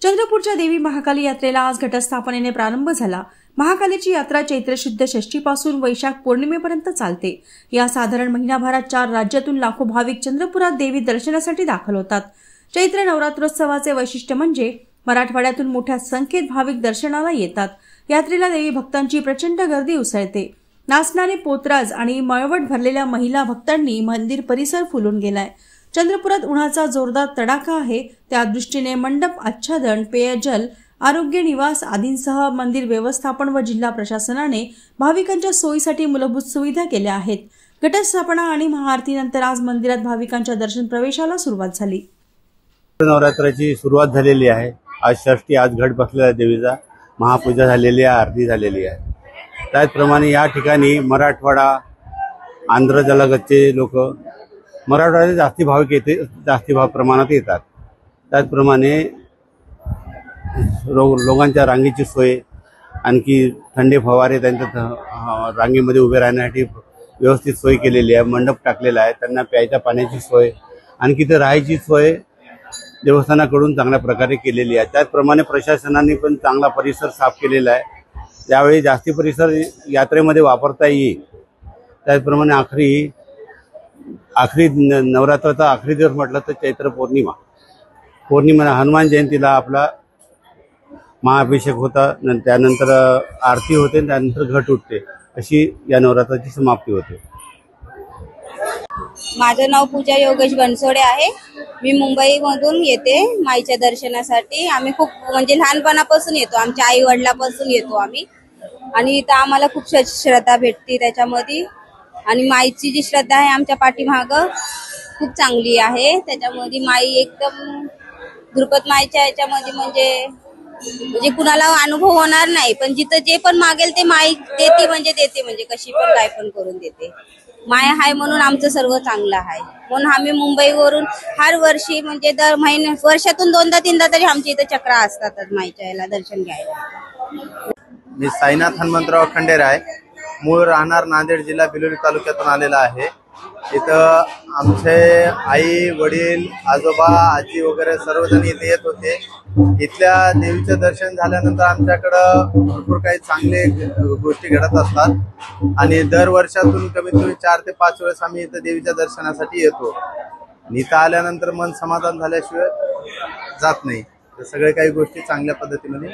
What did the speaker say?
चंद्रपूरच्या देवी महाकाली यात्रेला आज घटस्थापनेने प्रारंभ झाला। महाकालीची यात्रा चैत्र शुद्ध षष्ठीपासून वैशाख पौर्णिमेपर्यंत चालते। या साधारण महिनाभरात 4 राज्यातून लाखो भाविक चंद्रपुरात देवी दर्शनासाठी दाखल होतात। चैत्र नवरात्रोत्सवाचे वैशिष्ट्य म्हणजे मराठवाड्यातून मोठ्या संख्येत भाविक दर्शनाला येतात। यात्रेला देवी भक्तांची प्रचंड गर्दी उसळते। नाचणारे पोतराज आणि मळवट भरलेल्या महिला भक्तांनी मंदिर परिसर फुलून गेलाय। चंद्रपुरात उन्हाचा जोरदार तडाखा आहे, त्या दृष्टीने मंडप आच्छादन, पेयजल, आरोग्य निवास आदींसह मंदिर व्यवस्थापन व जिल्हा प्रशासनाने भाविकांच्या सोयीसाठी मूलभूत सुविधा केल्या आहेत। घटस्थापना आणि महाआरतीनंतर आज मंदिरात भाविकांच्या दर्शन प्रवेशाला सुरुवात झाली। नवरात्राची सुरुवात झालेली आहे। आज षष्ठी, आज घट बसलेला देवीचा, महापूजा झालेली आहे, आरती झालेली आहे। त्याचप्रमाणे या ठिकाणी मराठवाडा, आंध्र जलगतचे लोक, मराठवाड्यात जास्ती प्रमाणात येतात। त्याचप्रमाणे लोकांच्या रांगेची सोय, आणखी थंडे फवारे त्यांच्या रांगेमध्ये उभे राहण्यासाठी व्यवस्थित सोय केलेली आहे। मंडप टाकलेला आहे, त्यांना प्यायच्या पाण्याची सोय, आणखी ते राहायची सोय देवस्थानाकडून चांगल्या प्रकारे केलेली आहे। त्याचप्रमाणे प्रशासनाने पण चांगला परिसर साफ केलेला आहे। त्यावेळी जास्ती परिसर यात्रेमध्ये वापरता येईल। त्याचप्रमाणे आखरी नवरात्राचा आखरी दिवस म्हटलं तर चैत्र पौर्णिमा हनुमान जयंतीला आपला महाअभिषेक होता, त्यानंतर आरती होते, त्यानंतर घट उठते, अशी या नवरात्राची समाप्ती होते। माझं नाव पूजा योगेश बनसोडे आहे। मी मुंबईमधून येते माईच्या दर्शनासाठी। आम्ही खूप म्हणजे लहानपणापासून येतो, आमच्या आई वडिलांपासून येतो आम्ही, आणि इथं आम्हाला खूप श्रद्धा भेटते त्याच्यामध्ये। आणि माईची जी श्रद्धा आहे आमच्या पाठीमागं खूप चांगली आहे। त्याच्यामध्ये माई एकदम द्रुपद माईच्या याच्यामध्ये म्हणजे कुणाला अनुभव होणार नाही, पण जिथं जे पण मागेल ते माई देते म्हणजे कशी पण काय पण करून देते। माय हाय म्हणून आमचं सर्व चांगलं आहे। म्हणून आम्ही मुंबईवरून हर वर्षी म्हणजे वर्षातून 2दा-3दा तरी आमच्या इथं चक्रा असतातच माईच्या याला दर्शन घ्यायला। मी साईनाथ हनुमंतराव खंडेर आहे। मूळ राहणार नांदेड जिल्हा बिलोली तालुक्यातून आलेला आहे। इथं आमचे आई वडील आजोबा आजी वगैरे सर्वजण इथे येत होते। इथल्या देवीचं दर्शन झाल्यानंतर आमच्याकडं भरपूर काही चांगले गोष्टी घडत असतात, आणि दर वर्षातून कमीत कमी 4 ते 5 वेळेस आम्ही इथं देवीच्या दर्शनासाठी येतो। इथं आल्यानंतर मन समाधान झाल्याशिवाय जात नाही। तर सगळे काही गोष्टी चांगल्या पद्धतीने